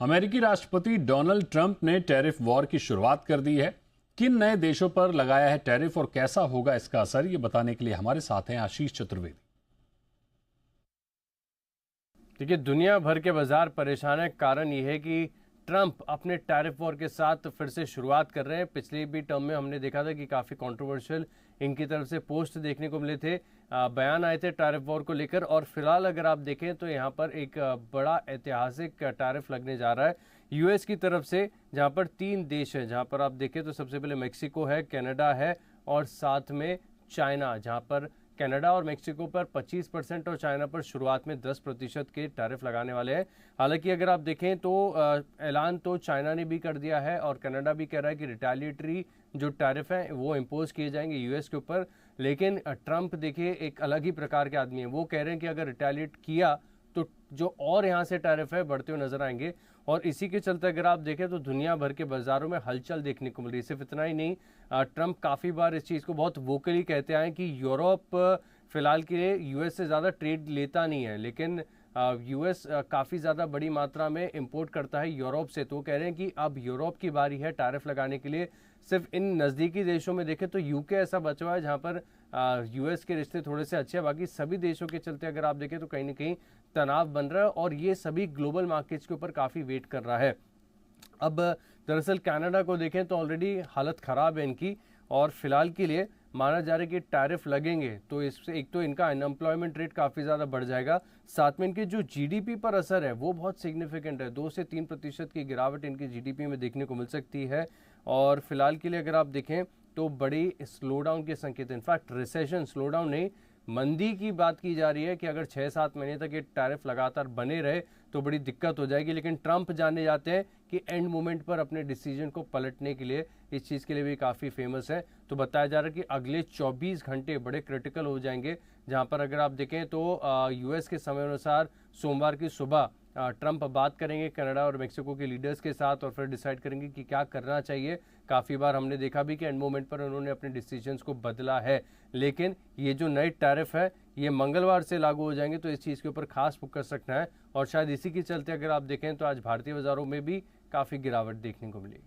अमेरिकी राष्ट्रपति Donald Trump ने टैरिफ वॉर की शुरुआत कर दी है। किन नए देशों पर लगाया है टैरिफ और कैसा होगा इसका असर, ये बताने के लिए हमारे साथ हैं आशीष चतुर्वेदी। देखिए, दुनिया भर के बाजार परेशान है। कारण ये है कि ट्रंप अपने टैरिफ वॉर के साथ फिर से शुरुआत कर रहे हैं। पिछले भी टर्म में हमने देखा था कि काफ़ी कंट्रोवर्शियल इनकी तरफ से पोस्ट देखने को मिले थे, बयान आए थे टैरिफ वॉर को लेकर। और फिलहाल अगर आप देखें तो यहाँ पर एक बड़ा ऐतिहासिक टैरिफ लगने जा रहा है यूएस की तरफ से, जहाँ पर 3 देश हैं। जहाँ पर आप देखें तो सबसे पहले मेक्सिको है, कनाडा है और साथ में चाइना, जहाँ पर कनाडा और मेक्सिको पर 25% और चाइना पर शुरुआत में 10% के टैरिफ लगाने वाले हैं। हालांकि अगर आप देखें तो ऐलान तो चाइना ने भी कर दिया है और कनाडा भी कह रहा है कि रिटेलिएटरी जो टैरिफ हैं वो इम्पोज किए जाएंगे यूएस के ऊपर। लेकिन ट्रंप देखिए एक अलग ही प्रकार के आदमी हैं। वो कह रहे हैं कि अगर रिटेलिएट किया तो जो और यहाँ से टैरिफ है बढ़ते हुए नजर आएंगे। और इसी के चलते अगर आप देखें तो दुनिया भर के बाजारों में हलचल देखने को मिल रही है। सिर्फ इतना ही नहीं, ट्रंप काफ़ी बार इस चीज़ को बहुत वोकली कहते आए कि यूरोप फिलहाल के लिए यूएस से ज़्यादा ट्रेड लेता नहीं है, लेकिन यूएस काफ़ी ज़्यादा बड़ी मात्रा में इंपोर्ट करता है यूरोप से। तो कह रहे हैं कि अब यूरोप की बारी है टैरिफ लगाने के लिए। सिर्फ इन नज़दीकी देशों में देखें तो यूके ऐसा बचा हुआ है जहाँ पर यूएस के रिश्ते थोड़े से अच्छे हैं। बाकी सभी देशों के चलते अगर आप देखें तो कहीं ना कहीं तनाव बन रहा है और ये सभी ग्लोबल मार्केट्स के ऊपर काफ़ी वेट कर रहा है। अब दरअसल कनाडा को देखें तो ऑलरेडी हालत ख़राब है इनकी, और फिलहाल के लिए माना जा रहा है कि टैरिफ लगेंगे तो इससे एक तो इनका अनएम्प्लॉयमेंट रेट काफ़ी ज़्यादा बढ़ जाएगा, साथ में इनके जो जीडीपी पर असर है वो बहुत सिग्निफिकेंट है। 2 से 3% की गिरावट इनकी जीडीपी में देखने को मिल सकती है। और फिलहाल के लिए अगर आप देखें तो बड़ी स्लो डाउन के संकेत, इनफैक्ट रिसेशन, स्लो डाउन नहीं, मंदी की बात की जा रही है कि अगर 6-7 महीने तक ये टैरिफ लगातार बने रहे तो बड़ी दिक्कत हो जाएगी। लेकिन ट्रंप जाने जाते हैं कि एंड मोमेंट पर अपने डिसीजन को पलटने के लिए इस चीज़ के लिए भी काफ़ी फेमस है। तो बताया जा रहा है कि अगले 24 घंटे बड़े क्रिटिकल हो जाएंगे, जहां पर अगर आप देखें तो यूएस के समय अनुसार सोमवार की सुबह ट्रंप बात करेंगे कनाडा और मेक्सिको के लीडर्स के साथ और फिर डिसाइड करेंगे कि क्या करना चाहिए। काफ़ी बार हमने देखा भी कि एंड मोमेंट पर उन्होंने अपने डिसीजंस को बदला है। लेकिन ये जो नए टैरिफ है ये मंगलवार से लागू हो जाएंगे, तो इस चीज़ के ऊपर खास फोकस रखना है। और शायद इसी के चलते अगर आप देखें तो आज भारतीय बाजारों में भी काफ़ी गिरावट देखने को मिली।